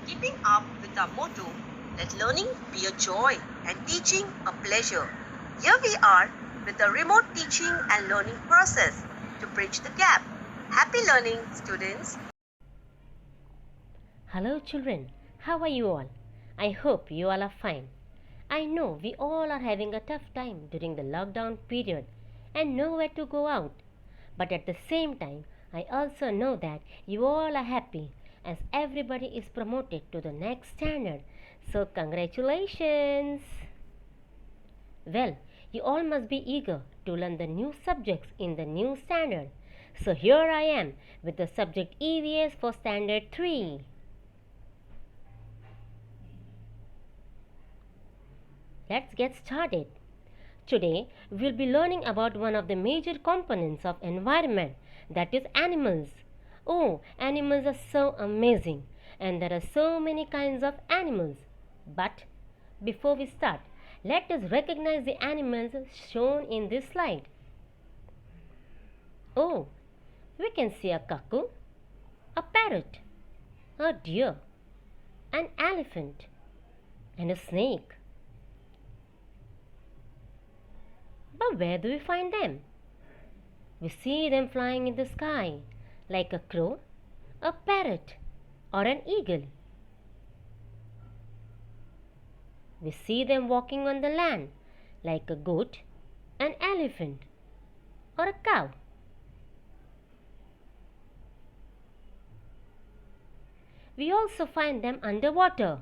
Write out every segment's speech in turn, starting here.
keeping up with our motto, let learning be a joy and teaching a pleasure. Here we are with the remote teaching and learning process to bridge the gap. Happy learning, students! Hello children, how are you all? I hope you all are fine. I know we all are having a tough time during the lockdown period and nowhere to go out. But at the same time, I also know that you all are happy as everybody is promoted to the next standard. So congratulations! Well, you all must be eager to learn the new subjects in the new standard. So here I am with the subject EVS for standard 3. Let's get started. Today, we'll be learning about one of the major components of environment, that is animals. Oh, animals are so amazing and there are so many kinds of animals. But before we start, let us recognize the animals shown in this slide. Oh, we can see a cuckoo, a parrot, a deer, an elephant, and a snake. But where do we find them? We see them flying in the sky like a crow, a parrot, or an eagle. We see them walking on the land like a goat, an elephant, or a cow. We also find them underwater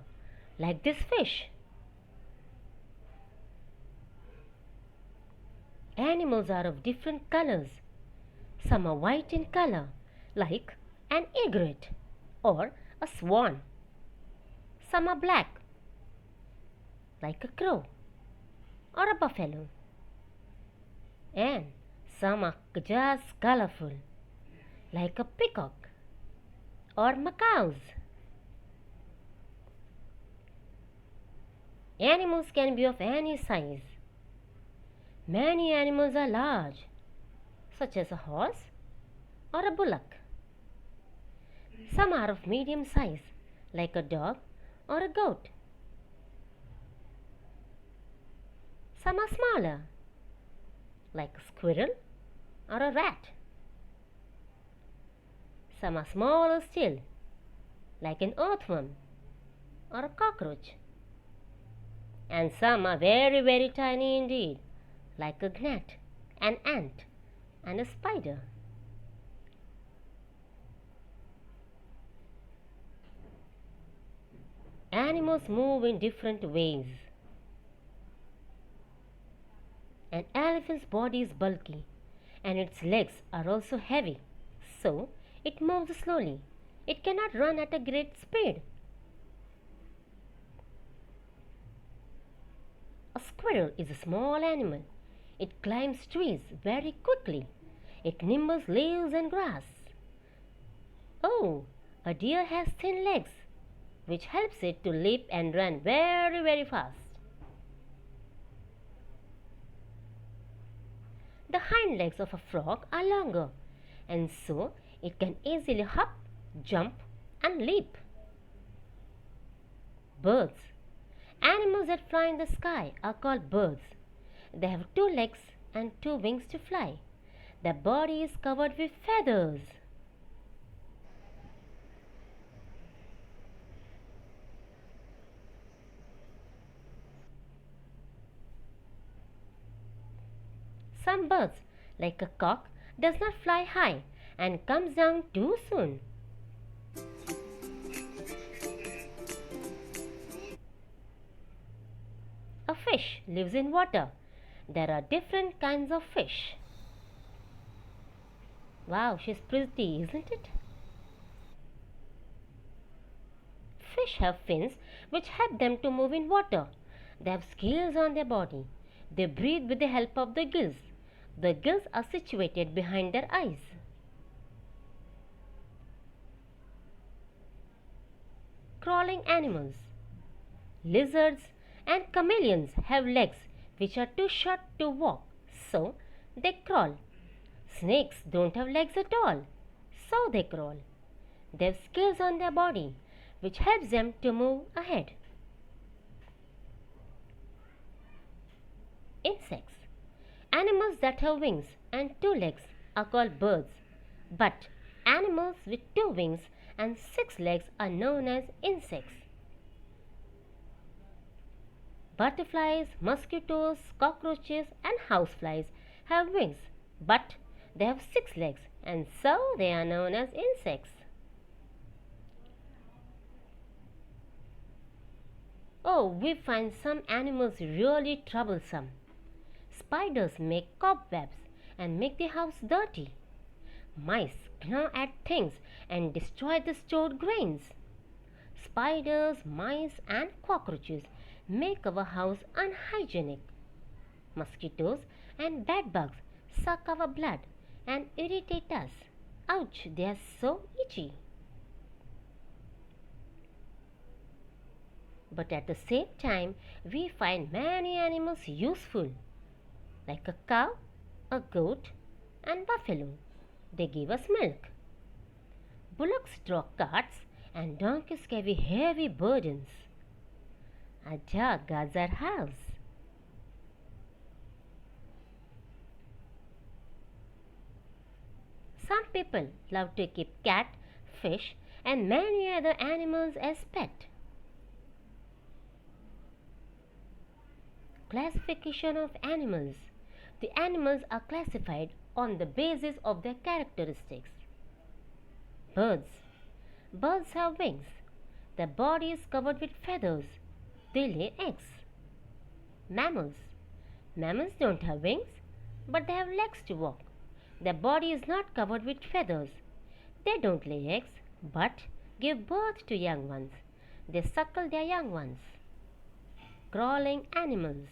like this fish. Animals are of different colors. Some are white in color, like an egret or a swan. Some are black, like a crow or a buffalo. And some are just colorful, like a peacock or macaws. Animals can be of any size. Many animals are large, such as a horse or a bullock. Some are of medium size, like a dog or a goat. Some are smaller, like a squirrel or a rat. Some are smaller still, like an earthworm or a cockroach. And some are very, very tiny indeed, like a gnat, an ant, and a spider. Animals move in different ways. An elephant's body is bulky and its legs are also heavy, so it moves slowly. It cannot run at a great speed. A squirrel is a small animal. It climbs trees very quickly. It nibbles leaves and grass. Oh, a deer has thin legs, which helps it to leap and run very, very fast. The hind legs of a frog are longer, and so it can easily hop, jump, and leap. Birds. Animals that fly in the sky are called birds. They have 2 legs and 2 wings to fly. Their body is covered with feathers. Some birds, like a cock, does not fly high and comes down too soon. A fish lives in water. There are different kinds of fish. Wow, she's pretty, isn't it? Fish have fins which help them to move in water. They have scales on their body. They breathe with the help of the gills. The gills are situated behind their eyes. Crawling animals. Lizards and chameleons have legs which are too short to walk, so they crawl. Snakes don't have legs at all, so they crawl. They have scales on their body which helps them to move ahead. Insects. Animals that have wings and two legs are called birds, but animals with two wings and six legs are known as insects. Butterflies, mosquitoes, cockroaches, and houseflies have wings, but they have six legs, and so they are known as insects. Oh, we find some animals really troublesome. Spiders make cobwebs and make the house dirty. Mice gnaw at things and destroy the stored grains. Spiders, mice, and cockroaches make our house unhygienic. Mosquitoes and bedbugs suck our blood and irritate us. Ouch, they are so itchy. But at the same time, we find many animals useful, like a cow, a goat, and buffalo. They give us milk. Bullocks draw carts and donkeys carry heavy burdens. A dog guards our house. Some people love to keep cat, fish, and many other animals as pet. Classification of animals. The animals are classified on the basis of their characteristics. Birds. Birds have wings. Their body is covered with feathers. They lay eggs. Mammals. Mammals don't have wings, but they have legs to walk. Their body is not covered with feathers. They don't lay eggs, but give birth to young ones. They suckle their young ones. Crawling animals.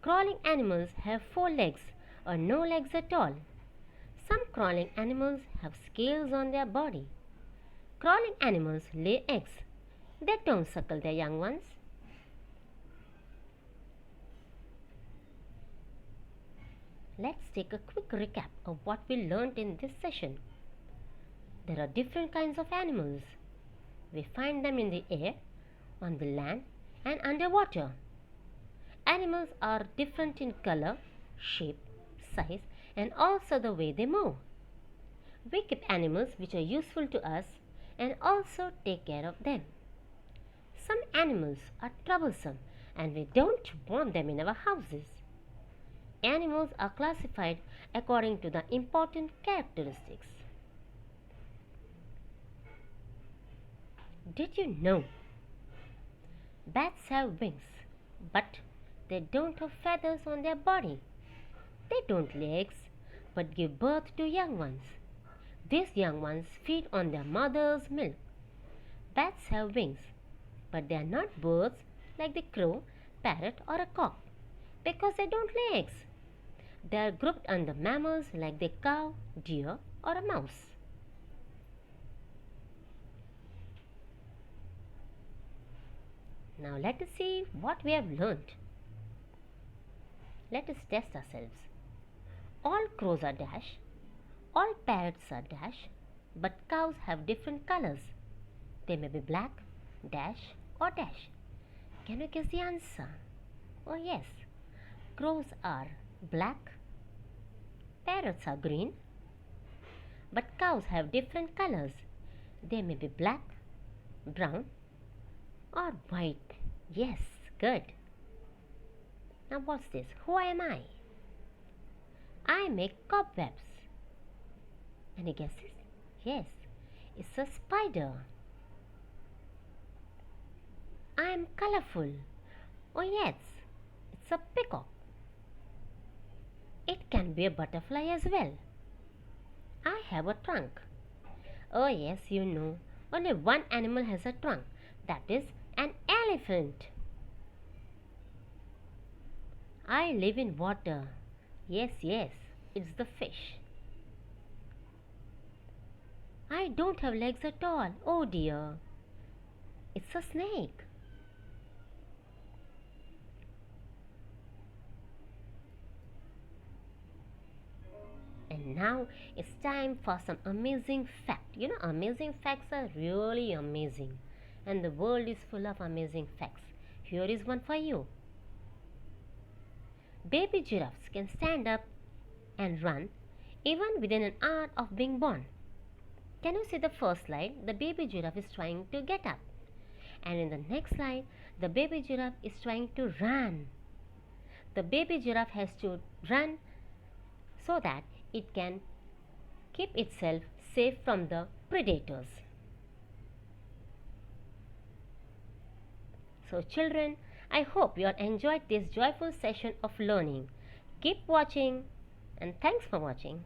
Crawling animals have four legs or no legs at all. Some crawling animals have scales on their body. Crawling animals lay eggs. They don't suckle their young ones. Let's take a quick recap of what we learned in this session. There are different kinds of animals. We find them in the air, on the land, and underwater. Animals are different in color, shape, size, and also the way they move. We keep animals which are useful to us and also take care of them. Some animals are troublesome and we don't want them in our houses. Animals are classified according to the important characteristics. Did you know? Bats have wings, but they don't have feathers on their body. They don't lay eggs, but give birth to young ones. These young ones feed on their mother's milk. Bats have wings, but they are not birds like the crow, parrot, or a cock, because they don't lay eggs. They are grouped under mammals like the cow, deer, or a mouse. Now let us see what we have learned. Let us test ourselves. All crows are dash, all parrots are dash, but cows have different colors. They may be black, dash, or dash. Can you guess the answer? Oh yes, crows are black, parrots are green, but cows have different colors. They may be black, brown, or white. Yes, good. Now what's this? Who am I? I make cobwebs. Any guesses? Yes, it's a spider. I am colorful. Oh yes, it's a peacock. It can be a butterfly as well. I have a trunk. Oh yes, you know, only one animal has a trunk. That is an elephant. I live in water. Yes, it's the fish. I don't have legs at all. Oh dear. It's a snake. And now it's time for some amazing fact. You know, amazing facts are really amazing. and the world is full of amazing facts. Here is one for you. Baby giraffes can stand up and run even within an hour of being born. Can you see the first slide? The baby giraffe is trying to get up. And in the next slide, the baby giraffe is trying to run. The baby giraffe has to run so that it can keep itself safe from the predators. So children, I hope you all enjoyed this joyful session of learning. Keep watching and thanks for watching.